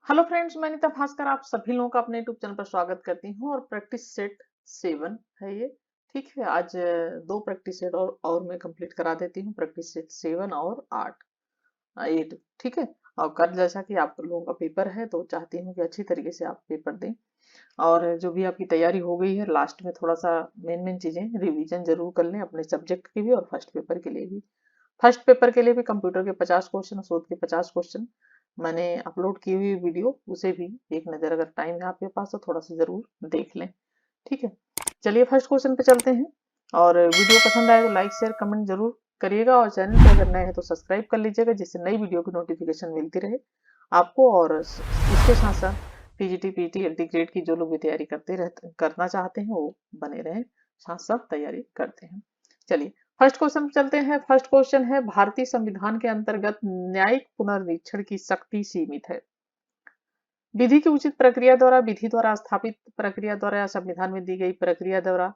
Hello friends, मैं नीता भास्कर आप सभी लोगों का अपने यूट्यूब चैनल पर स्वागत करती हूँ। और प्रैक्टिस सेट 7 है ये। ठीक है, आज दो प्रैक्टिस सेट और मैं कंप्लीट करा देती हूँ। प्रैक्टिस सेट 7 और 8। ठीक है। और कल जैसा कि आप लोगों का पेपर है तो चाहती हूँ कि अच्छी तरीके से आप पेपर दें। और जो भी आपकी तैयारी हो गई है, लास्ट में थोड़ा सा मेन मेन चीजें रिवीजन जरूर कर लें, अपने सब्जेक्ट की भी और फर्स्ट पेपर के लिए भी। फर्स्ट पेपर के लिए भी कंप्यूटर के 50 क्वेश्चन और शोध के 50 क्वेश्चन मैंने अपलोड की हुई वीडियो, उसे भी एक नज़र अगर टाइम है आपके पास तो थोड़ा सा जरूर देख लें। ठीक है, चलिए फर्स्ट क्वेश्चन पे चलते हैं। और वीडियो पसंद आए तो लाइक शेयर कमेंट जरूर करिएगा, और चैनल पे अगर नए हैं तो सब्सक्राइब कर लीजिएगा, जिससे नई वीडियो की नोटिफिकेशन मिलती रहे आपको। और इसके साथ साथ टीजीटी पीटी एलटी ग्रेड की जो लोग भी तैयारी करना चाहते हैं वो बने रहें, साथ साथ तैयारी करते हैं। चलिए फर्स्ट क्वेश्चन पे चलते हैं। फर्स्ट क्वेश्चन है, भारतीय संविधान के अंतर्गत न्यायिक पुनर्निरीक्षण की शक्ति सीमित है। विधि की उचित प्रक्रिया द्वारा, विधि द्वारा स्थापित प्रक्रिया द्वारा, या संविधान में दी गई प्रक्रिया द्वारा।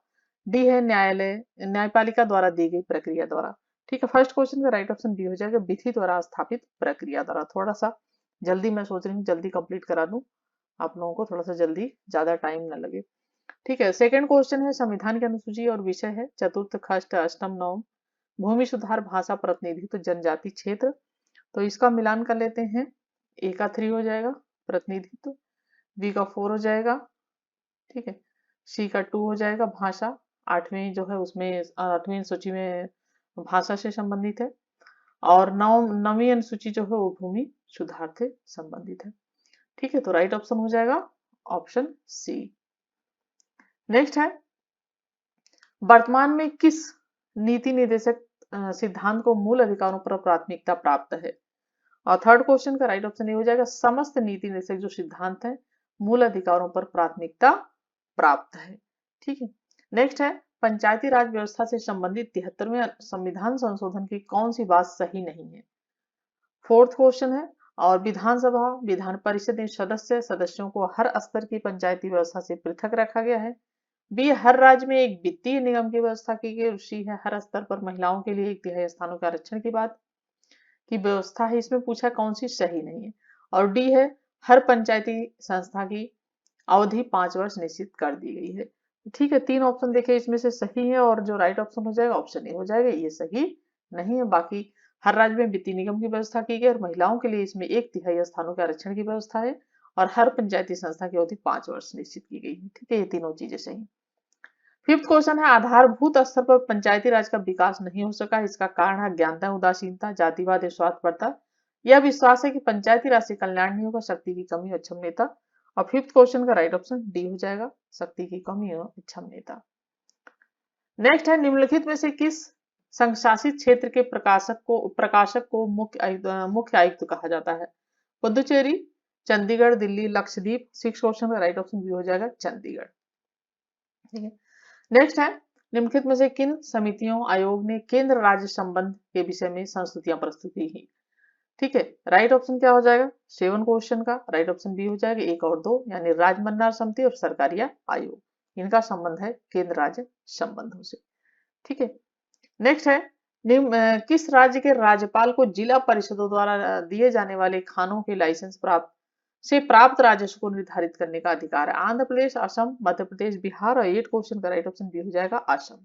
डी है न्यायालय न्यायपालिका द्वारा दी गई प्रक्रिया द्वारा। ठीक है, फर्स्ट क्वेश्चन का राइट ऑप्शन बी हो जाएगा, विधि द्वारा स्थापित प्रक्रिया द्वारा। थोड़ा सा जल्दी मैं सोच रही हूँ जल्दी कंप्लीट करा दूं, आप लोगों को थोड़ा सा जल्दी, ज्यादा टाइम ना लगे। ठीक है, सेकंड क्वेश्चन है, संविधान की अनुसूची और विषय है चतुर्थ खष्ट अष्टम नवम भूमि सुधार भाषा प्रतिनिधित्व जनजाति क्षेत्र। तो इसका मिलान कर लेते हैं। ए का 3 हो जाएगा प्रतिनिधित्व, बी का 4 हो जाएगा। ठीक है, सी का 2 हो जाएगा भाषा। आठवीं जो है उसमें आठवीं सूची में भाषा से संबंधित है। और नवीं अनुसूची जो है वो भूमि सुधार से संबंधित है। ठीक है, तो राइट ऑप्शन हो जाएगा ऑप्शन सी। नेक्स्ट है, वर्तमान में किस नीति निर्देशक सिद्धांत को मूल अधिकारों पर प्राथमिकता प्राप्त है। और थर्ड क्वेश्चन का राइट ऑप्शन ये हो जाएगा, समस्त नीति निर्देशक जो सिद्धांत है मूल अधिकारों पर प्राथमिकता प्राप्त है। ठीक है, नेक्स्ट है, पंचायती राज व्यवस्था से संबंधित 73वें संविधान संशोधन की कौन सी बात सही नहीं है। फोर्थ क्वेश्चन है, और विधानसभा विधान परिषद में सदस्यों को हर स्तर की पंचायती व्यवस्था से पृथक रखा गया है। बी, हर राज्य में एक वित्तीय निगम की व्यवस्था की गई। सी है, हर स्तर पर महिलाओं के लिए 1/3 स्थानों के आरक्षण की बात की व्यवस्था है। इसमें पूछा कौन सी सही नहीं है। और डी है, हर पंचायती संस्था की अवधि 5 वर्ष निश्चित कर दी गई है। ठीक है, तीन ऑप्शन देखे इसमें से सही है, और जो राइट ऑप्शन हो जाएगा ऑप्शन ए हो जाएगा, ये सही नहीं है। बाकी हर राज्य में वित्तीय निगम की व्यवस्था की गई, और महिलाओं के लिए इसमें 1/3 स्थानों के आरक्षण की व्यवस्था है, और हर पंचायती संस्था की अवधि 5 वर्ष निश्चित की गई है। ठीक है, ये तीनों चीजें सही। फिफ्थ क्वेश्चन है, आधारभूत स्तर पर पंचायती राज का विकास नहीं हो सका, इसका कारण है ज्ञानता उदासीनता, जातिवाद, स्वार्थपरता, यह विश्वास है कि पंचायती राज से कल्याण नहीं होगा, शक्ति की कमी और इच्छम नेता। और फिफ्थ क्वेश्चन का राइट ऑप्शन डी हो जाएगा, शक्ति की कमी और इच्छम नेता। नेक्स्ट है, निम्नलिखित में से किस संशासित क्षेत्र के प्रकाशक को मुख्य आयुक्त कहा जाता है। पुदुचेरी, चंडीगढ़, दिल्ली, लक्षद्वीप। सिक्स क्वेश्चन का राइट ऑप्शन बी हो जाएगा चंडीगढ़। ठीक है, नेक्स्ट है, निम्नलिखित में से किन समितियों आयोग ने केंद्र राज्य संबंध के विषय में संस्तुतियां प्रस्तुत की। ठीक है, राइट ऑप्शन क्या हो जाएगा, सेवन क्वेश्चन का राइट ऑप्शन बी हो जाएगा, एक और दो, यानी राजमन्नार समिति और सरकारिया आयोग, इनका संबंध है केंद्र राज्य संबंधों से। ठीक है, नेक्स्ट है, किस राज्य के राज्यपाल को जिला परिषदों द्वारा दिए जाने वाले खानों के लाइसेंस प्राप्त राजस्व को निर्धारित करने का अधिकार है। आंध्र प्रदेश, असम, मध्य प्रदेश, बिहार। और 8 क्वेश्चन का राइट ऑप्शन बी हो जाएगा असम।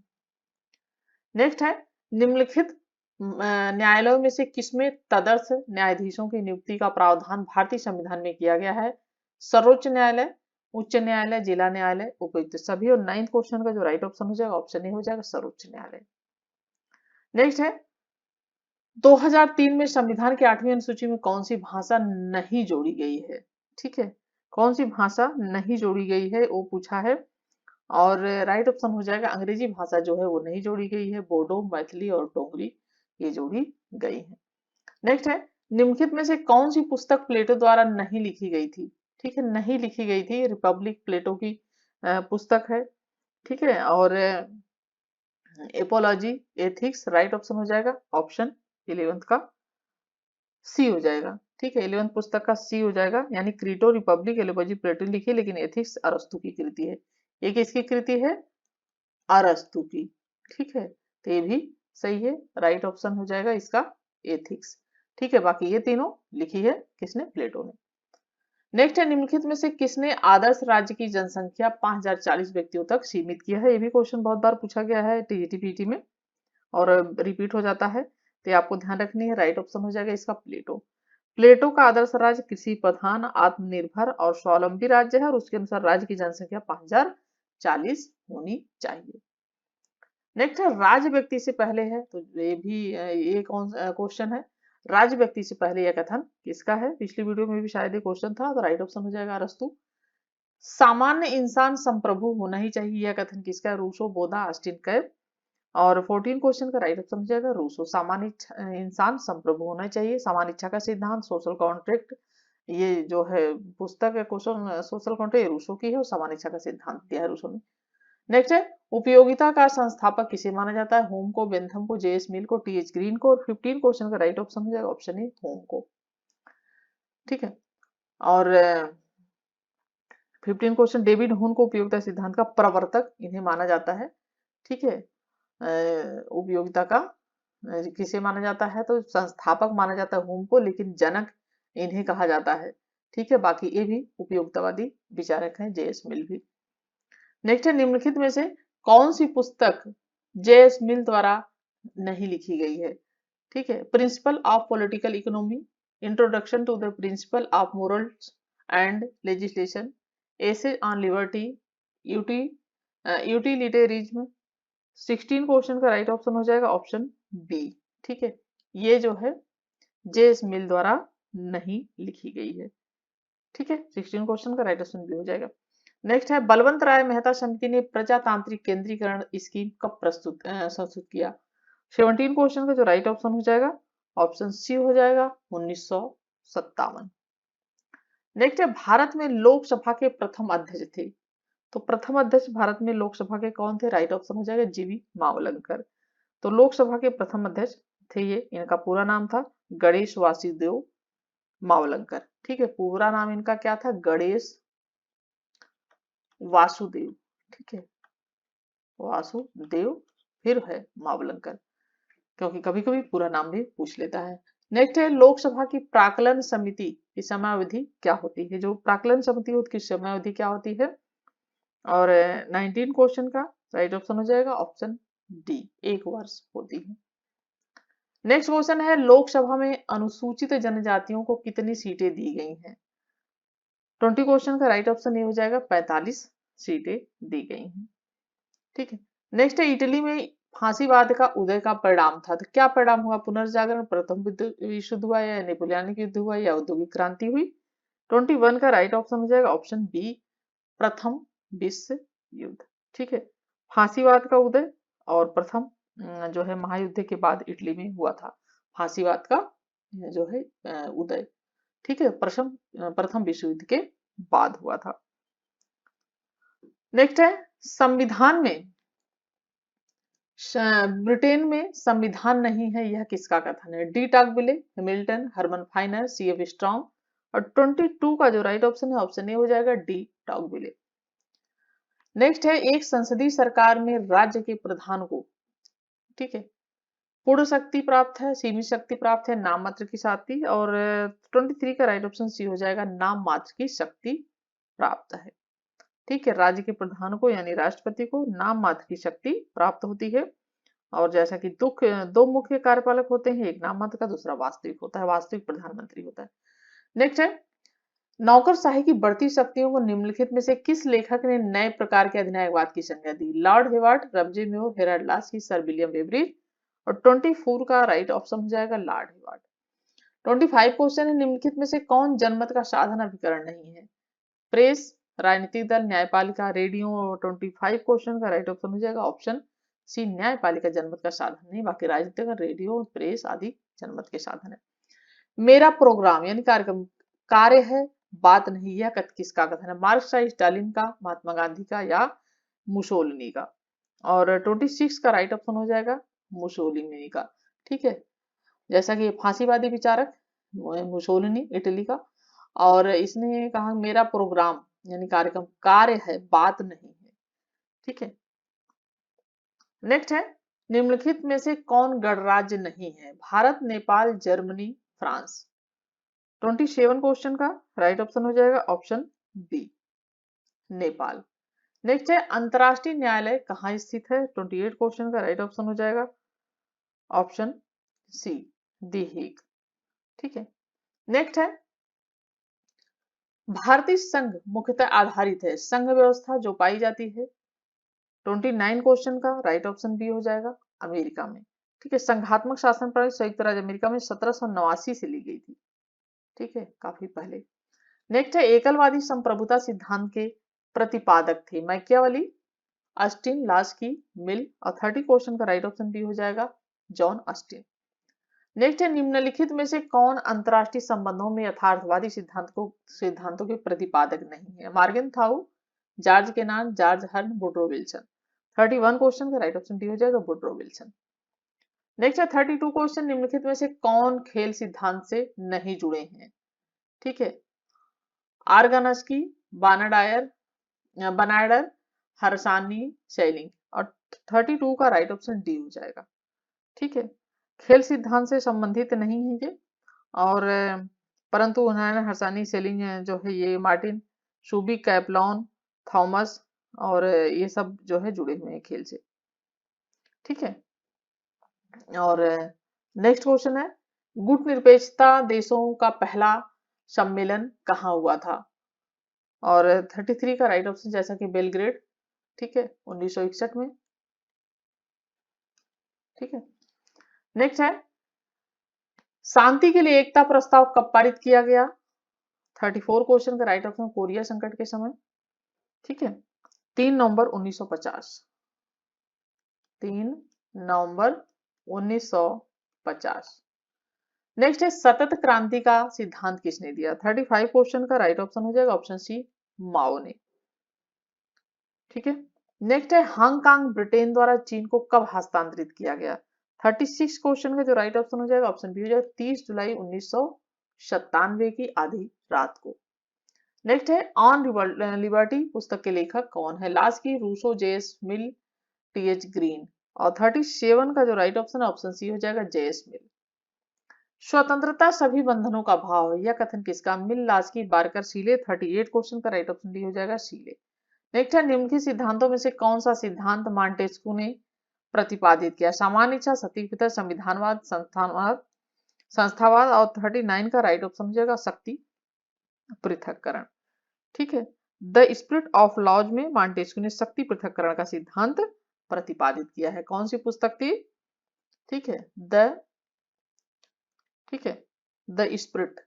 नेक्स्ट है, निम्नलिखित न्यायालयों में से किसमें तदर्थ न्यायाधीशों की नियुक्ति का प्रावधान भारतीय संविधान में किया गया है। सर्वोच्च न्यायालय, उच्च न्यायालय, जिला न्यायालय, उपायुक्त सभी। और 9th क्वेश्चन का जो राइट ऑप्शन हो जाएगा ऑप्शन ए हो जाएगा, सर्वोच्च न्यायालय। नेक्स्ट है, 2003 में संविधान की 8वीं अनुसूची में कौन सी भाषा नहीं जोड़ी गई है। ठीक है, कौन सी भाषा नहीं जोड़ी गई है वो पूछा है। और राइट ऑप्शन हो जाएगा, अंग्रेजी भाषा जो है वो नहीं जोड़ी गई है, बोडो, मैथिली और डोगरी ये जोड़ी गई है। नेक्स्ट है, निम्नलिखित में से कौन सी पुस्तक प्लेटो द्वारा नहीं लिखी गई थी। ठीक है, नहीं लिखी गई थी, रिपब्लिक प्लेटो की पुस्तक है। ठीक है, और एपोलॉजी, एथिक्स, राइट ऑप्शन हो जाएगा ऑप्शन 11th का सी हो जाएगा। ठीक है, 11th पुस्तक का सी हो जाएगा, यानी क्रीटो, रिपब्लिक, एपोलॉजी प्लेटो लिखी, लेकिन एथिक्स अरस्तु की कृति है। ये किसकी कृति है, अरस्तु की। ठीक है, तो ये भी सही है, राइट ऑप्शन हो जाएगा इसका एथिक्स। ठीक है, बाकी ये तीनों लिखी है किसने, प्लेटो ने। नेक्स्ट है, निम्नलिखित में से किसने आदर्श राज्य की जनसंख्या 5040 व्यक्तियों तक सीमित किया है? ये भी क्वेश्चन बहुत बार पूछा गया है टीजीटी पीटी में और रिपीट हो जाता है, तो ये आपको ध्यान रखनी है। राइट ऑप्शन हो जाएगा इसका प्लेटो। प्लेटो का आदर्श राज्य कृषि प्रधान, आत्मनिर्भर और स्वावलंबी राज्य है और उसके अनुसार राज्य की जनसंख्या 5040 होनी चाहिए। नेक्स्ट है, राज्य व्यक्ति से पहले है, तो ये भी ये कौन क्वेश्चन है? राज्य व्यक्ति से पहले यह कथन किसका है? पिछली वीडियो में भी शायद ये क्वेश्चन था, तो राइट ऑप्शन हो जाएगा अरस्तु। सामान्य इंसान संप्रभु होना ही चाहिए, यह कथन किसका है? रूसो, बोधा, ऑस्टिन कैब। और 14 क्वेश्चन का राइट ऑप्शन हो जाएगा रूसो। सामान्य इंसान संप्रभु होना चाहिए, सामान्य इच्छा का सिद्धांत, सोशल कॉन्ट्रैक्ट, ये जो है पुस्तक है क्वेश्चन सोशल कॉन्ट्रैक्ट, रूसो की है और सामान्य इच्छा का सिद्धांत दिया है रूसो ने। नेक्स्ट है, उपयोगिता का संस्थापक किसे माना जाता है? होम को, बेंथम को, जेएस मिल को, टीएच ग्रीन को। और 15 क्वेश्चन का राइट ऑप्शन हो जाएगा ऑप्शन ए, होम को। ठीक है। और 15 क्वेश्चन, डेविड हुन को उपयोगिता सिद्धांत का प्रवर्तक इन्हें माना जाता है। ठीक है। उपयोगिता का किसे माना जाता है? तो संस्थापक माना जाता है होम को, लेकिन जनक इन्हें कहा जाता है। ठीक है। बाकी ये भी उपयोगितावादी विचारक हैं, जेएस मिल भी। नेक्स्ट है, निम्नलिखित में से कौन सी पुस्तक जेएस मिल द्वारा नहीं लिखी गई है? ठीक है। Principle of political economy, introduction to the principle of morals and legislation, essay on liberty, utilitarianism. 16 question का राइट ऑप्शन हो जाएगा ऑप्शन बी। ठीक है। ये जो है जेएस मिल द्वारा नहीं लिखी गई है। ठीक है। 16 क्वेश्चन का राइट ऑप्शन बी हो जाएगा। नेक्स्ट है, बलवंत राय मेहता समिति ने प्रजातांत्रिक केंद्रीकरण स्कीम कब संस्तुत किया? 17 क्वेश्चन का जो राइट ऑप्शन हो जाएगा ऑप्शन सी हो जाएगा 1957। नेक्स्ट है, भारत में लोकसभा के प्रथम अध्यक्ष थे, तो प्रथम अध्यक्ष भारत में लोकसभा के कौन थे? राइट ऑप्शन हो जाएगा जीवी मावलंकर। तो लोकसभा के प्रथम अध्यक्ष थे ये, इनका पूरा नाम था गणेश वासुदेव मावलंकर। ठीक है। पूरा नाम इनका क्या था? गणेश वासुदेव। ठीक है। वासुदेव फिर है मावलंकर, क्योंकि कभी कभी पूरा नाम भी पूछ लेता है। नेक्स्ट है, लोकसभा की प्राक्कलन समिति की समयावधि क्या होती है? जो प्राक्कलन समिति होती है, समयावधि क्या होती है? और 19 क्वेश्चन का राइट ऑप्शन हो जाएगा ऑप्शन डी, 1 वर्ष होती है। नेक्स्ट क्वेश्चन है, लोकसभा में अनुसूचित जनजातियों को कितनी सीटें दी गई हैं? 20 क्वेश्चन का राइट ऑप्शन ये हो जाएगा 45 सीटें दी गई हैं। ठीक है। नेक्स्ट है, इटली में फांसीवाद का उदय का परिणाम था, तो क्या परिणाम हुआ? पुनर्जागरण, प्रथम विश्व युद्ध हुआ, या नेपोलियनिक युद्ध हुआ, या औद्योगिक क्रांति हुई? 21 का राइट ऑप्शन हो जाएगा ऑप्शन बी, प्रथम विश्व युद्ध। ठीक है। फांसीवाद का उदय और प्रथम जो है महायुद्ध के बाद इटली में हुआ था फांसीवाद का जो है उदय। ठीक है। प्रथम विश्व युद्ध के बाद हुआ था। नेक्स्ट है, संविधान में ब्रिटेन में संविधान नहीं है, यह किसका कथन है? De Tocqueville, Hamilton, Herman Finer, CF Strong. और 22 का जो राइट ऑप्शन है ऑप्शन ए हो जाएगा डी टॉकविले। नेक्स्ट है, एक संसदीय सरकार में राज्य के प्रधान को, ठीक है, पूर्ण शक्ति प्राप्त है, सीमित शक्ति प्राप्त है, नाम मात्र की शक्ति। और 23 का राइट ऑप्शन सी हो जाएगा, नाम मात्र की शक्ति प्राप्त है। ठीक है। राज्य के प्रधान को यानी राष्ट्रपति को नाम मात्र की शक्ति प्राप्त होती है। और जैसा कि दो मुख्य कार्यपालक होते हैं, एक नाम मात्र का, दूसरा वास्तविक होता है, वास्तविक प्रधानमंत्री होता है। नेक्स्ट है, नौकरशाही की बढ़ती शक्तियों को निम्नलिखित में से किस लेखक ने नए प्रकार के अधिनायकवाद की संज्ञा दी? Lord Hewart, Ramsay Muir, Harold Laski, Sir William Beveridge. और 24 का राइट ऑप्शन हो जाएगा लॉर्ड हेवार्ड। 25 क्वेश्चन है, निम्नलिखित में से कौन जनमत का साधन अभिकरण नहीं है? प्रेस, राजनीतिक दल, न्यायपालिका, रेडियो। और 25 क्वेश्चन का राइट ऑप्शन हो जाएगा ऑप्शन सी, न्यायपालिका जनमत का साधन नहीं, बाकी राजनीतिक, रेडियो, प्रेस आदि जनमत के साधन है। मेरा प्रोग्राम यानी कार्यक्रम कार्य है, बात नहीं, यह किसका कथन है? मार्क्स का, स्टालिन का, महात्मा गांधी का, या मुसोलिनी का? और 26 का राइट ऑप्शन हो जाएगा मुसोलिनी का। ठीक है। जैसा कि फांसीवादी विचारक मुसोलिनी, इटली का। और इसने कहा मेरा प्रोग्राम यानी कार्यक्रम कार्य है, बात नहीं है। ठीक है। नेक्स्ट है, निम्नलिखित में से कौन गणराज्य नहीं है? Bharat, Nepal, Germany, France. 27 question का राइट ऑप्शन हो जाएगा ऑप्शन बी, नेपाल। नेक्स्ट है अंतरराष्ट्रीय न्यायालय कहाँ स्थित है? 28 क्वेश्चन का राइट ऑप्शन हो जाएगा ऑप्शन सी, दी हेग। ठीक है। नेक्स्ट है भारतीय संघ मुख्यतः आधारित है, संघ व्यवस्था जो पाई जाती है। 29 क्वेश्चन का राइट ऑप्शन बी हो जाएगा अमेरिका में। ठीक है। संघात्मक शासन प्रणाली संयुक्त राज्य अमेरिका में 1789 से ली गई थी। ठीक है, काफी पहले। नेक्स्ट है एकलवादी संप्रभुता सिद्धांत के प्रतिपादक थे मैकियावली, अस्टिन, लास्की, मिल। और 30 क्वेश्चन का राइट ऑप्शन बी हो जाएगा जॉन अस्टिन। नेक्स्ट है निम्नलिखित में से कौन अंतरराष्ट्रीय संबंधों में यथार्थवादी सिद्धांतों के प्रतिपादक नहीं है? मार्गेनथाउ, जॉर्ज केनान, जॉर्ज हर्न, वुडरो विल्सन। 31 क्वेश्चन का राइट ऑप्शन डी हो जाएगा वुडरो विल्सन। नेक्स्ट है 32 क्वेश्चन निम्नलिखित में से कौन खेल सिद्धांत से नहीं जुड़े हैं? ठीक है, आर्गानस्की, बनाडायर, हरसानी, शेलिंग। और 32 का राइट ऑप्शन डी हो जाएगा। ठीक है, खेल सिद्धांत से संबंधित नहीं है ये, और परंतु उन्होंने हरसानी, शेलिंग जो है ये मार्टिन, शूबी, कैपलॉन, थॉमस और ये सब जो है जुड़े हुए हैं खेल से। ठीक है। और नेक्स्ट क्वेश्चन है गुट निरपेक्षता देशों का पहला सम्मेलन कहाँ हुआ था? और 33 का राइट ऑप्शन जैसा कि बेलग्रेड। ठीक है, 1961 में। ठीक है। नेक्स्ट है शांति के लिए एकता प्रस्ताव कब पारित किया गया? 34 क्वेश्चन का राइट ऑप्शन कोरिया संकट के समय। ठीक है, 3 नवंबर 1950। 3 नवंबर 1950। नेक्स्ट है सतत क्रांति का सिद्धांत किसने दिया? 35 क्वेश्चन का राइट ऑप्शन हो जाएगा ऑप्शन सी, माओ ने। ठीक है। नेक्स्ट है हांगकांग ब्रिटेन द्वारा चीन को कब हस्तांतरित किया गया? 36 क्वेश्चन का जो राइट ऑप्शन हो जाएगा ऑप्शन बी हो जाएगा 30 जुलाई 1997 की आधी रात को। नेक्स्ट है ऑन लिबर्टी पुस्तक के लेखक कौन है? लास्की, रूसो, जेएस मिल, टीएच ग्रीन। और 37 का जो राइट ऑप्शन है ऑप्शन सी हो जाएगा जेएस मिल। स्वतंत्रता सभी बंधनों का भाव है, यह कथन किसका? मिल, लास्की, बारकर, शीले। 38 क्वेश्चन का राइट ऑप्शन डी हो जाएगा शीले। नेक्स्ट है निम्नलिखित सिद्धांतों में से कौन सा सिद्धांत मॉन्टेस्क्यू ने प्रतिपादित किया? सामान्य इच्छा, सतीविता, संविधानवाद, संस्थावाद। और 39 का राइट ऑप्शन हो जाएगा शक्ति पृथक्करण। ठीक है, द स्पिरिट ऑफ लॉज में मॉन्टेस्क्यू ने शक्ति पृथक्करण का सिद्धांत प्रतिपादित किया है। कौन सी पुस्तक थी? ठीक है, द स्पिरिट।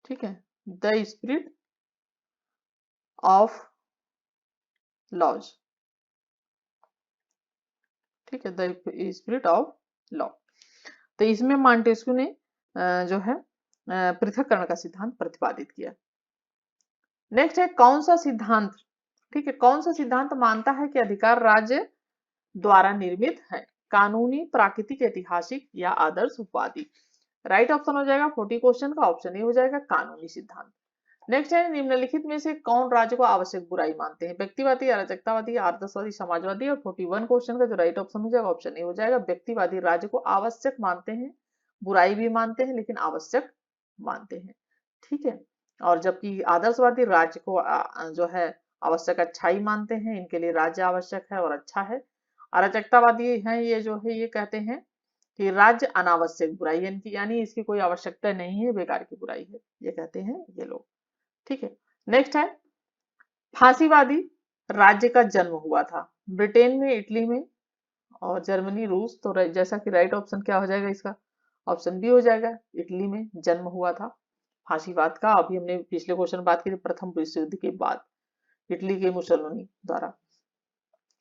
ठीक है, द स्पिरिट ऑफ लॉज। ठीक है, द स्पिरिट ऑफ लॉ। तो इसमें मॉन्टेस्क्यू ने जो है पृथक्करण का सिद्धांत प्रतिपादित किया। नेक्स्ट है कौन सा सिद्धांत, ठीक है, कौन सा सिद्धांत मानता है कि अधिकार राज्य द्वारा निर्मित है? कानूनी, प्राकृतिक, ऐतिहासिक या आदर्शवादी। राइट ऑप्शन हो जाएगा 40 क्वेश्चन का ऑप्शन ए हो जाएगा कानूनी सिद्धांत। नेक्स्ट है निम्नलिखित में से कौन राज्य को आवश्यक बुराई मानते हैं? व्यक्तिवादी, अराजकतावादी, आदर्शवादी, समाजवादी। और 41 क्वेश्चन का जो राइट ऑप्शन हो जाएगा ऑप्शन ए हो जाएगा व्यक्तिवादी राज्य को आवश्यक मानते हैं, बुराई भी मानते हैं लेकिन आवश्यक मानते हैं। ठीक है, और जबकि आदर्शवादी राज्य को जो है आवश्यक अच्छाई मानते हैं, इनके लिए राज्य आवश्यक है और अच्छा है। अराजकतावादी है ये जो है ये कहते हैं कि राज्य अनावश्यक बुराई है, यानी इसकी कोई आवश्यकता नहीं है, बेकार की बुराई है, ये कहते हैं ये लोग। ठीक है। नेक्स्ट है फांसीवादी राज्य का जन्म हुआ था ब्रिटेन में, इटली में और जर्मनी, रूस। तो जैसा कि राइट ऑप्शन क्या हो जाएगा इसका? ऑप्शन बी हो जाएगा, इटली में जन्म हुआ था फांसीवाद का। अभी हमने पिछले क्वेश्चन बात की थी प्रथम विश्व युद्ध के बाद, इटली के मुसोलिनी द्वारा।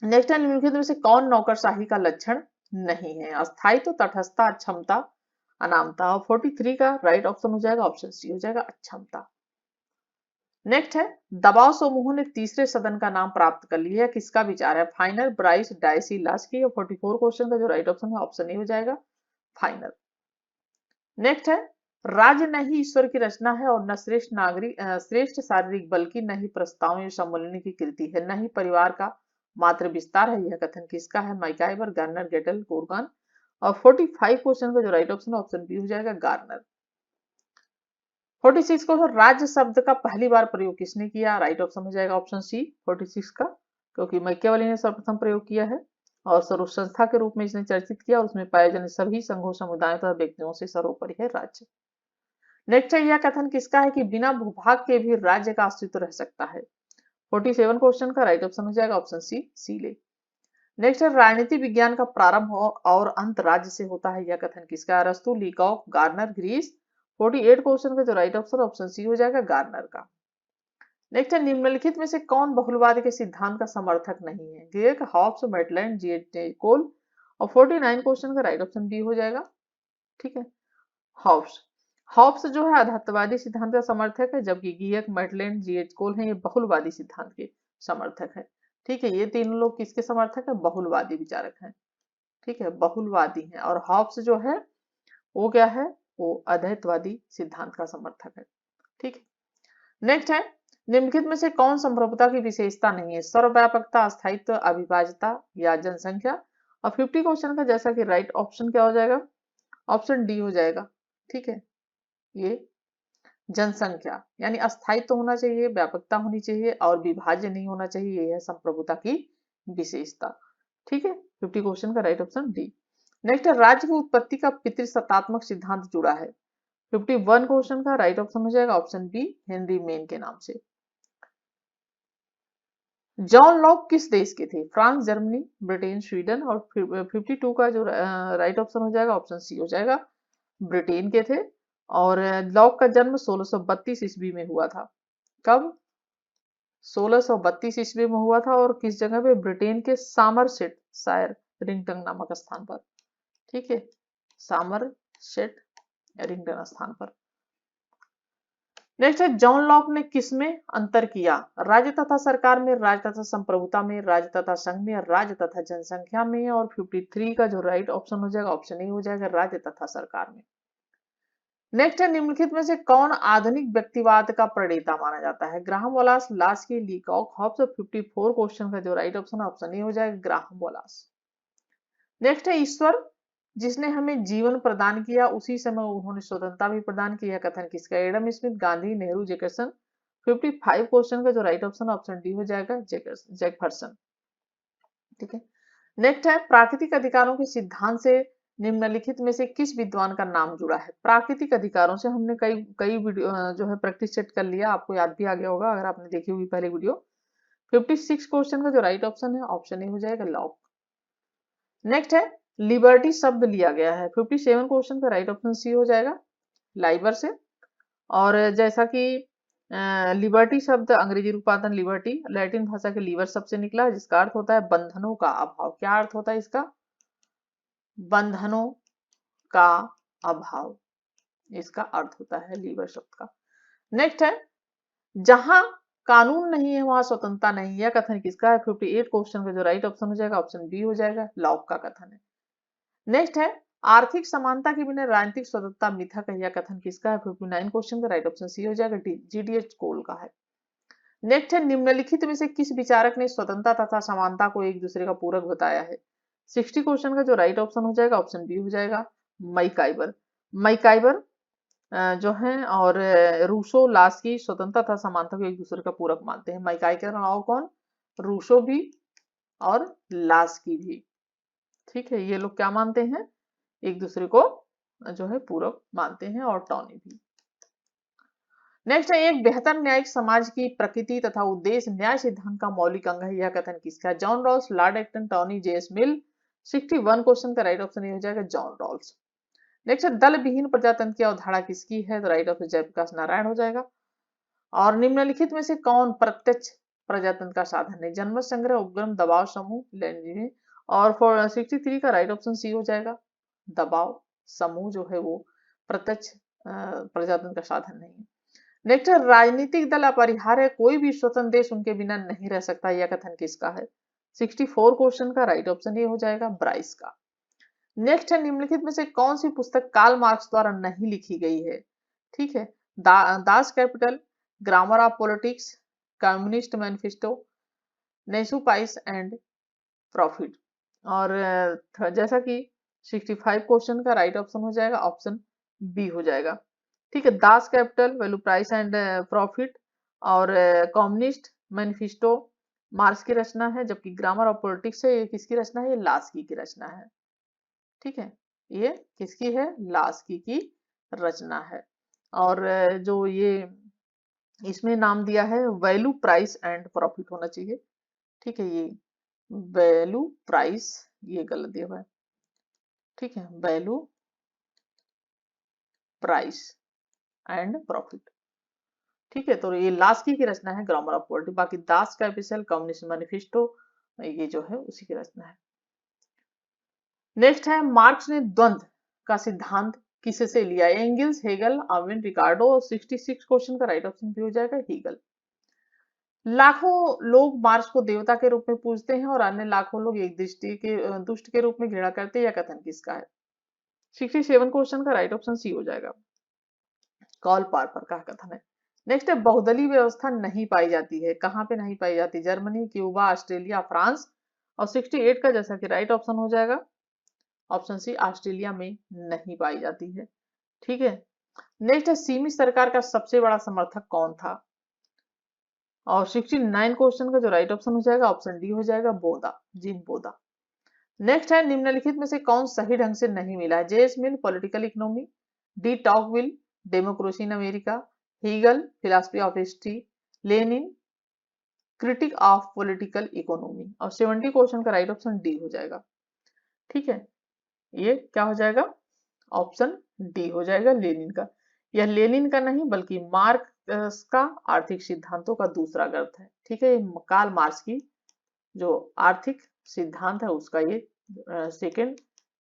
नेक्स्ट है निम्नलिखित में से कौन नौकरशाही का लक्षण नहीं है? अस्थायित्व, तटस्थता, अक्षमता, अनामता। और 43 का राइट ऑप्शन हो जाएगा ऑप्शन सी हो जाएगा अक्षमता। नेक्स्ट है दबाव समूह ने तीसरे सदन का नाम प्राप्त कर लिया है, किसका विचार है? Final, Bryce, Dicey, Laski. और 44 क्वेश्चन का जो राइट ऑप्शन है ऑप्शन ए हो जाएगा फाइनल। नेक्स्ट है राज्य न ही ईश्वर की रचना है और न श्रेष्ठ शारीरिक बल की, न ही प्रस्तावों या सम्मेलन की कृति है, न ही परिवार का मात्र विस्तार है, यह कथन किसका है? मैकाइवर, गार्नर, गेटल, कोरगान। और 45 क्वेश्चन का जो राइट ऑप्शन है ऑप्शन बी हो जाएगा गार्नर। 46 को राज्य शब्द का पहली बार प्रयोग किसने किया? राइट ऑप्शन हो जाएगा ऑप्शन सी 46 का, क्योंकि मैकियावेली ने सर्वप्रथम प्रयोग किया है और सर्व संस्था के रूप में इसने चर्चित किया और उसमें पाए जाने सभी संघों समुदायों तथा व्यक्तियों से सर्वोपरि है राज्य। नेक्स्ट है, यह कथन किसका है कि बिना भूभाग के भी राज्य का अस्तित्व रह सकता है? 47 क्वेश्चन का राइट ऑप्शन हो जाएगा ऑप्शन सी सीले। नेक्स्ट है, राजनीति विज्ञान का प्रारंभ और अंत राज्य से होता है, यह कथन किसका है? अरस्तु, लीकॉक, गार्नर, ग्रीस। 48 क्वेश्चन का जो राइट ऑप्शन ऑप्शन सी हो जाएगा गार्नर का। नेक्स्ट है, निम्नलिखित में से कौन बहुलवाद के सिद्धांत का समर्थक नहीं है? ग्रेग, हॉब्स, मेटलैंड, जी कोल। और 49 क्वेश्चन का राइट ऑप्शन बी हो जाएगा, ठीक है, हॉब्स। हॉब्स जो है अध्यात्मवादी सिद्धांत का समर्थक है, जबकि गियक, मेटलैंड, जी.एच. कोल है ये बहुलवादी सिद्धांत के समर्थक है। ठीक है, ये तीनों लोग किसके समर्थक है? बहुलवादी विचारक हैं। ठीक है, बहुलवादी हैं। और हॉब्स जो है वो क्या है? वो अद्वैतवादी सिद्धांत का समर्थक है। ठीक है, नेक्स्ट है, निम्नलिखित में से कौन संप्रभुता की विशेषता नहीं है? सर्वव्यापकता, अस्थायित्व, अविभाज्यता या जनसंख्या। और 50 क्वेश्चन का जैसा कि राइट ऑप्शन क्या हो जाएगा? ऑप्शन डी हो जाएगा। ठीक है, ये जनसंख्या, यानी अस्थायित्व होना चाहिए, व्यापकता होनी चाहिए और विभाज्य नहीं होना चाहिए, यह है संप्रभुता की विशेषता। ठीक है, 50 क्वेश्चन का राइट ऑप्शन डी। नेक्स्ट है, राज्य की उत्पत्ति का पितृसत्तात्मक सिद्धांत जुड़ा है। 51 क्वेश्चन का राइट ऑप्शन हो जाएगा ऑप्शन बी हेनरी मेन के नाम से। जॉन लॉक किस देश के थे? France, Germany, Britain, Sweden. और 52 का जो राइट ऑप्शन हो जाएगा ऑप्शन सी हो जाएगा ब्रिटेन के थे। और लॉक का जन्म 1632 ईस्वी में हुआ था। कब? 1632 ईस्वी में हुआ था। और किस जगह पे? ब्रिटेन के सामरसेट शायर रिंगटन नामक स्थान पर। ठीक है, सामरसेट रिंगटन स्थान पर। नेक्स्ट है, जॉन लॉक ने किसमें अंतर किया? राज्य तथा सरकार में, राज्य तथा संप्रभुता में, राज्य तथा संघ में, राज्य तथा जनसंख्या में। और 53 का जो राइट ऑप्शन हो जाएगा ऑप्शन ए हो जाएगा राज्य तथा सरकार में। नेक्स्ट है, निम्नलिखित में से कौन आधुनिक व्यक्तिवाद का प्रणेता माना जाता है? Graham Wallas, Laski, Leacock, Hobbes. 54 question का जो राइट ऑप्शन ऑप्शन ए हो जाएगा ग्राहम वोलास। नेक्स्ट है, ईश्वर जिसने हमें जीवन प्रदान किया उसी समय उन्होंने स्वतंत्रता भी प्रदान की, यह कथन किसका? Adam Smith, Gandhi, Nehru, Jackson. 55 question का जो राइट ऑप्शन ऑप्शन डी हो जाएगा जैकफरसन। ठीक है, नेक्स्ट है, प्राकृतिक अधिकारों के सिद्धांत से निम्नलिखित में से किस विद्वान का नाम जुड़ा है? प्राकृतिक अधिकारों से हमने कई कई वीडियो जो है प्रैक्टिस सेट कर लिया, आपको याद भी आ गया होगा अगर आपने देखी होगी पहले वीडियो। 56 क्वेश्चन का जो राइट ऑप्शन है ऑप्शन ए हो जाएगा लॉक। नेक्स्ट है, लिबर्टी शब्द लिया गया है। 57 क्वेश्चन का राइट ऑप्शन सी हो जाएगा लाइबर से। और जैसा कि लिबर्टी शब्द अंग्रेजी रूपांतरण लिबर्टी लैटिन भाषा के लीवर शब्द से निकला है, जिसका अर्थ होता है बंधनों का अभाव। क्या अर्थ होता है इसका? बंधनों का अभाव, इसका अर्थ होता है लीवर शब्द का। नेक्स्ट है, जहां कानून नहीं है वहां स्वतंत्रता नहीं, यह कथन किसका है? 58 क्वेश्चन का जो राइट ऑप्शन हो जाएगा ऑप्शन बी हो जाएगा लॉक का कथन है। नेक्स्ट है, आर्थिक समानता के बिना राजनीतिक स्वतंत्रता मिथक है, यह कथन किसका है? 59 क्वेश्चन का राइट ऑप्शन सी हो जाएगा जी.डी.एच. कोल का है। नेक्स्ट है, निम्नलिखित में से किस विचारक ने स्वतंत्रता तथा समानता को एक दूसरे का पूरक बताया है? 60 क्वेश्चन का जो राइट ऑप्शन हो जाएगा ऑप्शन बी हो जाएगा मैकाइबर। मैकाइबर जो है और रूसो, लास्की स्वतंत्रता तथा समानता को एक दूसरे का पूरक मानते हैं। मैकाइबर और कौन? रूसो भी और लास्की भी। ठीक है, ये लोग क्या मानते हैं? एक दूसरे को जो है पूरक मानते हैं। और टॉनी भी। नेक्स्ट है, एक बेहतर न्यायिक समाज की प्रकृति तथा उद्देश्य न्याय सिद्धांत का मौलिक अंग है, यह कथन किसका है? John Rawls, Lord Acton, Tawney, J S. Mill. 61 question का राइट ऑप्शन हो जाएगा जॉन रॉल्स। नेक्स्ट है, दल विहीन प्रजातंत्र की अवधारणा किसकी है? तो राइट ऑप्शन जयप्रकाश नारायण हो जाएगा। और निम्नलिखित में से कौन प्रत्यक्ष प्रजातंत्र का साधन है? जनमत संग्रह, उपगम, दबाव समूह, लैंड। और 63 का राइट ऑप्शन सी हो जाएगा दबाव समूह जो है वो प्रत्यक्ष प्रजातंत्र का साधन नहीं है। नेक्स्ट है, राजनीतिक दल अपरिहार्य है, कोई भी स्वतंत्र देश उनके बिना नहीं रह सकता, यह कथन किसका है? 64 क्वेश्चन का राइट ऑप्शन ये हो जाएगा ब्राइस का। नेक्स्ट है, निम्नलिखित में से कौन सी पुस्तक कार्ल मार्क्स द्वारा नहीं लिखी गई है? ठीक है, Das Kapital, grammar of politics, communist manifesto, नेसुपाइस एंड प्रॉफिट। और जैसा कि 65 क्वेश्चन का राइट ऑप्शन हो जाएगा ऑप्शन बी हो जाएगा। ठीक है, Das capital, value price and profit और कम्युनिस्ट मैनिफेस्टो मार्क्स की रचना है, जबकि ग्रामर ऑफ पॉलिटिक्स है ये किसकी रचना है, ये लास्की की रचना है। ठीक है, ये किसकी है, लास्की की रचना है। और जो ये इसमें नाम दिया है वैल्यू प्राइस एंड प्रॉफिट होना चाहिए। ठीक है, ये वैल्यू प्राइस ये गलत दिया हुआ है। ठीक है, वैल्यू प्राइस एंड प्रॉफिट। ठीक है, तो ये लास्की की रचना है ग्रामर ऑफ पॉलिटिक्स। बाकी दास कैपिटल, कम्युनिस्ट मैनिफेस्टो ये जो है उसी की रचना है। नेक्स्ट है मार्क्स ने द्वंद्व का सिद्धांत किससे लिया, एंगल्स, हेगल, आर्विन, रिकार्डो। 66 क्वेश्चन का राइट ऑप्शन भी हो जाएगा हेगल। लाखों लोग मार्क्स को देवता के रूप में पूजते हैं और अन्य लाखों लोग एक दुष्ट के रूप में घृणा करते हैं, यह कथन किसका है। 67 क्वेश्चन का राइट ऑप्शन सी हो जाएगा, कॉल पार्पर का कथन है। नेक्स्ट है बहुदलीय व्यवस्था नहीं पाई जाती है, कहां पे नहीं पाई जाती, जर्मनी, क्यूबा, ऑस्ट्रेलिया, फ्रांस। और 68 का जैसा कि राइट ऑप्शन हो जाएगा ऑप्शन सी, ऑस्ट्रेलिया में नहीं पाई जाती है। ठीक है, नेक्स्ट है सीमित सरकार का सबसे बड़ा समर्थक कौन था। और 69 क्वेश्चन का जो राइट ऑप्शन हो जाएगा ऑप्शन डी हो जाएगा, बोदा, जिन बोदा। नेक्स्ट है निम्नलिखित में से कौन सही ढंग से नहीं मिला है, J S Mill, political economy, de Tocqueville, democracy in America, Hegel, philosophy of history, Lenin, critique of political economy. और 70 क्वेश्चन का राइट ऑप्शन डी हो जाएगा। ठीक है, ये क्या हो जाएगा, ऑप्शन डी हो जाएगा, लेनिन का। यह लेनिन का नहीं बल्कि मार्क्स का आर्थिक सिद्धांतों का दूसरा ग्रंथ है। ठीक है, कार्ल मार्क्स की जो आर्थिक सिद्धांत है उसका ये सेकंड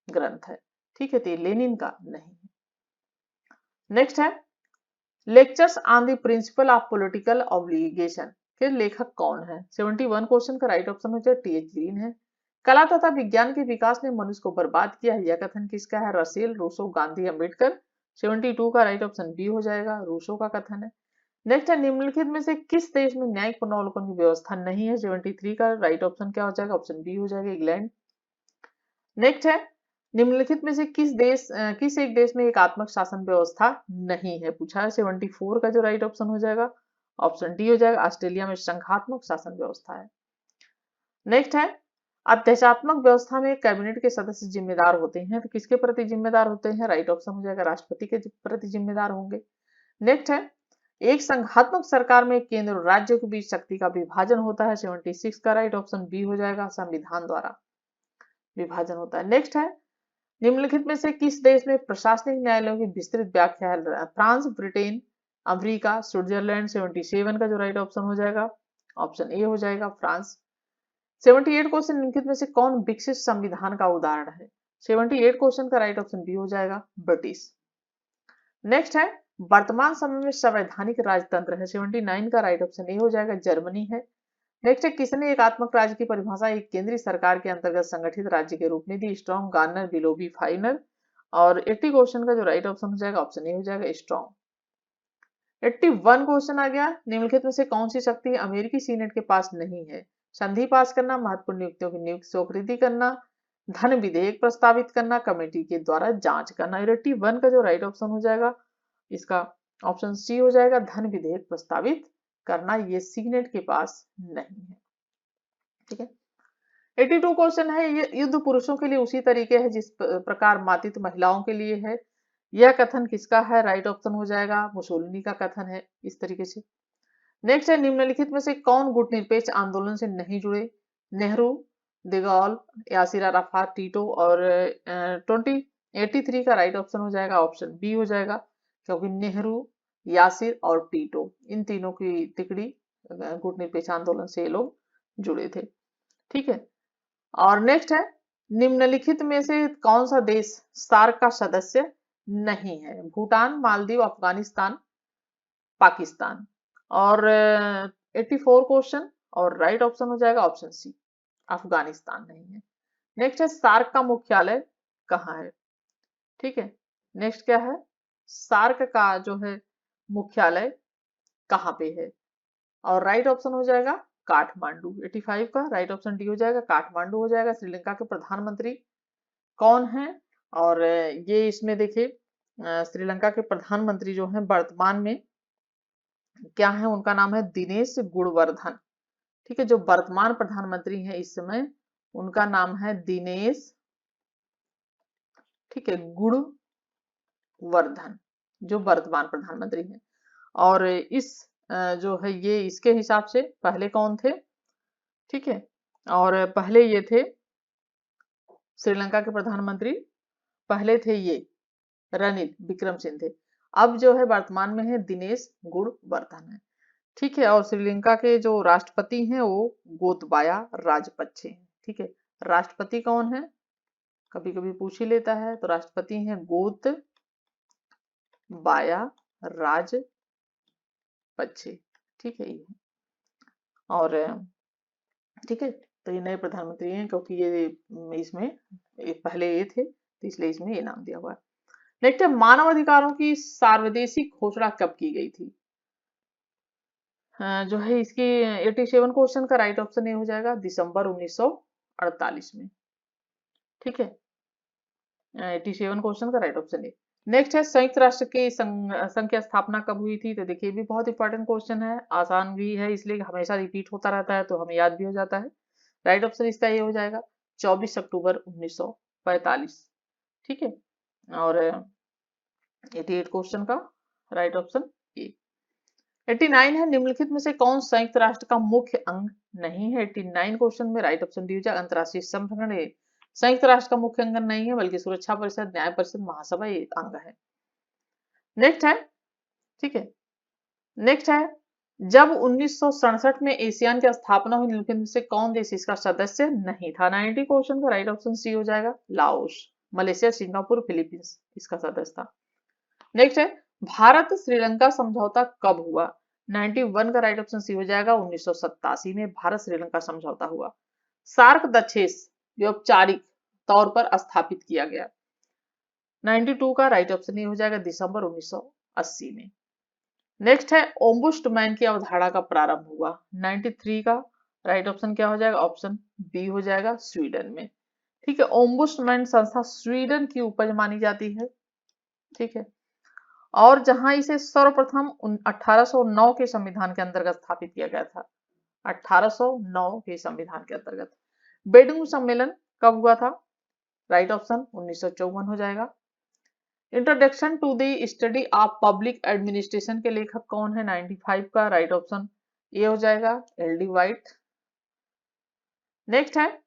ग्रंथ है। ठीक है, तो ये लेनिन का नहीं है। नेक्स्ट है lectures on the principle of political obligation के लेखक कौन है। 71 क्वेश्चन का राइट ऑप्शन हो जाए टी एच ग्रीन है। कला तथा विज्ञान के विकास ने मनुष्य को बर्बाद किया है, यह कथन किसका है, रसेल, रूसो, गांधी, अम्बेडकर। 72 का राइट ऑप्शन बी हो जाएगा, रूसो का कथन है। नेक्स्ट है निम्नलिखित में से किस देश में न्यायिक पुनरावलोकन की व्यवस्था नहीं है। 73 का राइट ऑप्शन क्या हो जाएगा, ऑप्शन बी हो जाएगा, इंग्लैंड। नेक्स्ट है निम्नलिखित में से किस एक देश में एकात्मक शासन व्यवस्था नहीं है पूछा है। 74 का जो राइट ऑप्शन हो जाएगा ऑप्शन डी हो जाएगा, ऑस्ट्रेलिया में संघात्मक शासन व्यवस्था है। नेक्स्ट है अध्यक्षात्मक व्यवस्था में कैबिनेट के सदस्य जिम्मेदार होते हैं, तो किसके प्रति जिम्मेदार होते हैं, राइट ऑप्शन हो जाएगा, राष्ट्रपति के प्रति जिम्मेदार होंगे। नेक्स्ट है एक संघात्मक सरकार में केंद्र और राज्य के बीच शक्ति का विभाजन होता है। 76 का राइट ऑप्शन बी हो जाएगा, संविधान द्वारा विभाजन होता है। नेक्स्ट है निम्नलिखित में से किस देश में प्रशासनिक न्यायालयों की विस्तृत व्याख्या है, फ्रांस, ब्रिटेन, अमेरिका, स्विट्जरलैंड। 77 का जो राइट ऑप्शन हो जाएगा ऑप्शन ए हो जाएगा, फ्रांस। 78 क्वेश्चन निम्नलिखित में से कौन विकसित संविधान का उदाहरण है। 78 क्वेश्चन का राइट ऑप्शन बी हो जाएगा, ब्रिटिश। नेक्स्ट है वर्तमान समय में संवैधानिक राजतंत्र है। 79 का राइट ऑप्शन ए हो जाएगा, जर्मनी है। नेक्स्ट है किसने एकात्मक राज्य की परिभाषा एक केंद्रीय सरकार के अंतर्गत संगठित राज्य के रूप में दी, स्ट्रॉन्ग, गार्नर, विलोबी, फाइनर। और 80 क्वेश्चन का जो राइट ऑप्शन हो जाएगा ऑप्शन ए हो जाएगा, स्ट्रॉन्ग। 81 क्वेश्चन आ गया निम्नलिखित में से कौन सी शक्ति अमेरिकी सीनेट के पास नहीं है, संधि पास करना, महत्वपूर्ण नियुक्तियों की नियुक्ति स्वीकृति करना, धन विधेयक प्रस्तावित करना, कमेटी के द्वारा जांच करना। 81 का जो राइट ऑप्शन हो जाएगा इसका ऑप्शन सी हो जाएगा, धन विधेयक प्रस्तावित करना, ये सीनेट के पास नहीं है। ठीक है, 82 क्वेश्चन है ये युद्ध पुरुषों के लिए उसी तरीके है जिस प्रकार मातित महिलाओं के लिए है, यह कथन किसका है, राइट ऑप्शन हो जाएगा, मुसोलिनी का कथन है इस तरीके से। नेक्स्ट है निम्नलिखित में से कौन गुटनिरपेक्ष आंदोलन से नहीं जुड़े, Nehru, de Gaulle, Yasser Arafat, टीटो। और 83 का राइट ऑप्शन हो जाएगा ऑप्शन बी हो जाएगा, क्योंकि नेहरू, यासिर और टीटो इन तीनों की तिकड़ी गुटनिरपेक्ष आंदोलन से ये लोग जुड़े थे। ठीक है, और नेक्स्ट है निम्नलिखित में से कौन सा देश सार्क का सदस्य नहीं है, भूटान, मालदीव, अफगानिस्तान, पाकिस्तान। और 84 क्वेश्चन और राइट ऑप्शन हो जाएगा ऑप्शन सी, अफगानिस्तान नहीं है। नेक्स्ट है सार्क का मुख्यालय कहाँ है। ठीक है, नेक्स्ट क्या है, सार्क का जो है मुख्यालय कहाँ पे है, और राइट ऑप्शन हो जाएगा काठमांडू। 85 का राइट ऑप्शन डी हो जाएगा, काठमांडू हो जाएगा। श्रीलंका के प्रधानमंत्री कौन है, और ये इसमें देखिए श्रीलंका के प्रधानमंत्री जो हैं वर्तमान में क्या है, उनका नाम है दिनेश गुणवर्धन। ठीक है, जो वर्तमान प्रधानमंत्री हैं इस समय, उनका नाम है दिनेश, ठीक है, गुणवर्धन, जो वर्तमान प्रधानमंत्री हैं। और इस जो है ये इसके हिसाब से पहले कौन थे, ठीक है, और पहले ये थे श्रीलंका के प्रधानमंत्री, पहले थे ये रनिल विक्रमसिंघे थे। अब जो है वर्तमान में है दिनेश गुणवर्धन है। ठीक है, और श्रीलंका के जो राष्ट्रपति हैं वो गोतबाया राजपक्षे हैं। ठीक है, राष्ट्रपति कौन है, कभी कभी पूछ ही लेता है, तो राष्ट्रपति हैं गोतबाया राजपक्षे। ठीक है ये, और ठीक है, तो ये नए प्रधानमंत्री हैं क्योंकि ये इसमें पहले ये थे तो इसलिए इसमें ये नाम दिया हुआ है। नेक्स्ट है, मानव अधिकारों की सार्वदेशिक घोषणा कब की गई थी। जो है इसकी 87 क्वेश्चन का राइट ऑप्शन ये हो जाएगा दिसंबर 1948 में। ठीक है, 87 क्वेश्चन का राइट ऑप्शन है। नेक्स्ट है, संयुक्त राष्ट्र की संघ की स्थापना कब हुई थी। तो देखिए भी बहुत इंपॉर्टेंट क्वेश्चन है, आसान भी है, इसलिए हमेशा रिपीट होता रहता है तो हमें याद भी हो जाता है। राइट ऑप्शन इसका ये हो जाएगा 24 अक्टूबर 1945। ठीक है, और 88 क्वेश्चन का राइट ऑप्शन ए। 89 है, निम्नलिखित में से कौन संयुक्त राष्ट्र का मुख्य अंग नहीं है। 89 क्वेश्चन में राइट ऑप्शन डी हो जाएगा अंतरराष्ट्रीय संगठन। संयुक्त राष्ट्र का मुख्य अंग नहीं है बल्कि सुरक्षा परिषद, न्याय परिषद, महासभा ये अंग है। नेक्स्ट है, ठीक है, नेक्स्ट है, जब 1967 में एशियान की स्थापना हुई, निम्नलिखित में से कौन देश इसका सदस्य नहीं था। 90 क्वेश्चन का राइट ऑप्शन सी हो जाएगा लाओस, मलेशिया, सिंगापुर, फिलीपींस इसका सदस्य था। नेक्स्ट है, भारत श्रीलंका समझौता कब हुआ। 91 का राइट ऑप्शन सी हो जाएगा 1987 में भारत श्रीलंका समझौता हुआ। सार्क दक्षेश औपचारिक तौर पर स्थापित किया गया। 92 का राइट ऑप्शन ये हो जाएगा दिसंबर 1980 में। नेक्स्ट है, ओम्बुड्समैन की अवधारणा का प्रारंभ हुआ। 93 का राइट ऑप्शन क्या हो जाएगा, ऑप्शन बी हो जाएगा स्वीडन में। ठीक है, ओम्बुड्समैन संस्था स्वीडन की उपज मानी जाती है। ठीक है, और जहां इसे सर्वप्रथम 1809 के संविधान के अंतर्गत स्थापित किया गया था। 1809 के संविधान के अंतर्गत। बेडून सम्मेलन कब हुआ था। राइट ऑप्शन 1954 हो जाएगा। Introduction to the study of public administration के लेखक कौन है। 95 का राइट ऑप्शन ये हो जाएगा एल डी वाइट। नेक्स्ट है,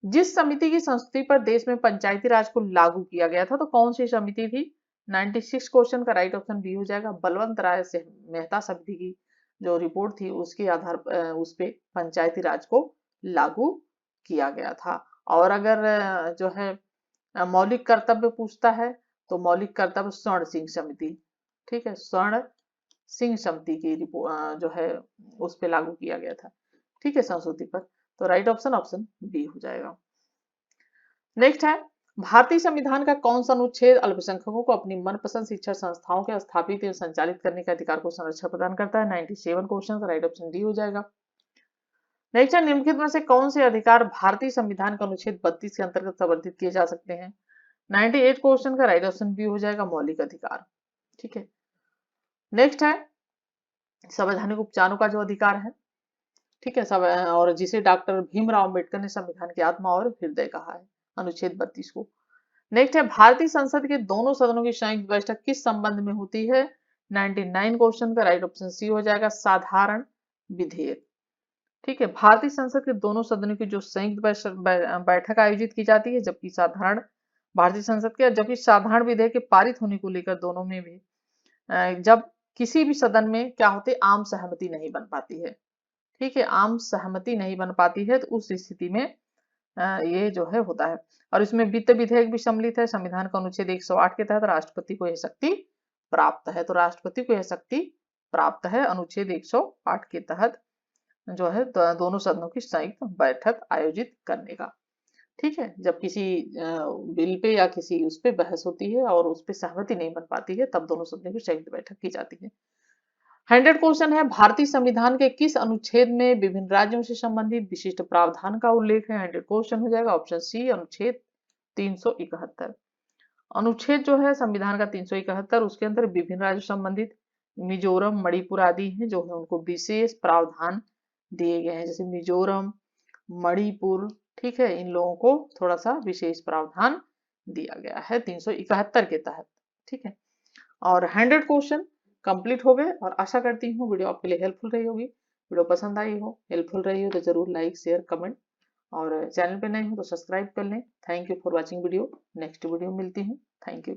जिस समिति की संस्तुति पर देश में पंचायती राज को लागू किया गया था, तो कौन सी समिति थी। 96 क्वेश्चन का राइट ऑप्शन बी हो जाएगा बलवंत राय से मेहता समिति की जो रिपोर्ट थी उसके आधार उस पे पंचायती राज को लागू किया गया था। और अगर जो है मौलिक कर्तव्य पूछता है तो मौलिक कर्तव्य स्वर्ण सिंह समिति, ठीक है, स्वर्ण सिंह समिति की जो है उस पे लागू किया गया था। ठीक है, संस्कृति पर, तो राइट ऑप्शन ऑप्शन बी हो जाएगा। नेक्स्ट है, भारतीय संविधान का कौन सा अनुच्छेद अल्पसंख्यकों को अपनी मनपसंद शिक्षण संस्थाओं के स्थापित एवं संचालित करने के अधिकार को संरक्षण प्रदान करता है। 97 क्वेश्चन, राइट ऑप्शन डी हो जाएगा। नेक्स्ट है, निम्नलिखित में से कौन से अधिकार भारतीय संविधान का अनुच्छेद 32 के अंतर्गत संवर्धित किए जा सकते हैं। 98 क्वेश्चन का राइट ऑप्शन बी हो जाएगा मौलिक अधिकार। ठीक है, नेक्स्ट है, संवैधानिक उपचारों का जो अधिकार है, ठीक है, सब, और जिसे डॉक्टर भीमराव अंबेडकर ने संविधान की आत्मा और हृदय कहा है, अनुच्छेद 32 को। नेक्स्ट है, भारतीय संसद के दोनों सदनों की संयुक्त बैठक किस संबंध में होती है। 99 क्वेश्चन का राइट ऑप्शन सी हो जाएगा साधारण विधेयक। ठीक है, भारतीय संसद के दोनों सदनों की जो संयुक्त बैठक आयोजित की जाती है, जबकि साधारण भारतीय संसद के, जबकि साधारण विधेयक के पारित होने को लेकर दोनों में भी जब किसी भी सदन में क्या होती है, आम सहमति नहीं बन पाती है। ठीक है, आम सहमति नहीं बन पाती है तो उस स्थिति में ये जो है होता है। और इसमें वित्त विधेयक भी सम्मिलित है। संविधान का अनुच्छेद 108 के तहत राष्ट्रपति को यह शक्ति प्राप्त है, तो राष्ट्रपति को यह शक्ति प्राप्त है अनुच्छेद 108 के तहत जो है दोनों सदनों की संयुक्त बैठक आयोजित करने का। ठीक है, जब किसी बिल पे या किसी उस पे बहस होती है और उस पे सहमति नहीं बन पाती है तब दोनों सदनों की संयुक्त बैठक की जाती है। 100 क्वेश्चन है, भारतीय संविधान के किस अनुच्छेद में विभिन्न राज्यों से संबंधित विशिष्ट प्रावधान का उल्लेख है। 100 क्वेश्चन हो जाएगा ऑप्शन सी अनुच्छेद 371। अनुच्छेद जो है संविधान का 371, उसके अंदर विभिन्न राज्यों संबंधित मिजोरम, मणिपुर आदि हैं जो है उनको विशेष प्रावधान दिए गए हैं। जैसे मिजोरम, मणिपुर, ठीक है, इन लोगों को थोड़ा सा विशेष प्रावधान दिया गया है 371 के तहत। ठीक है, और 100 क्वेश्चन कंप्लीट हो गए और आशा करती हूँ वीडियो आपके लिए हेल्पफुल रही होगी। वीडियो पसंद आई हो, हेल्पफुल रही हो तो जरूर लाइक, शेयर, कमेंट, और चैनल पे नए हो तो सब्सक्राइब कर लें। Thank you for watching video. Next video मिलती हूँ। Thank you.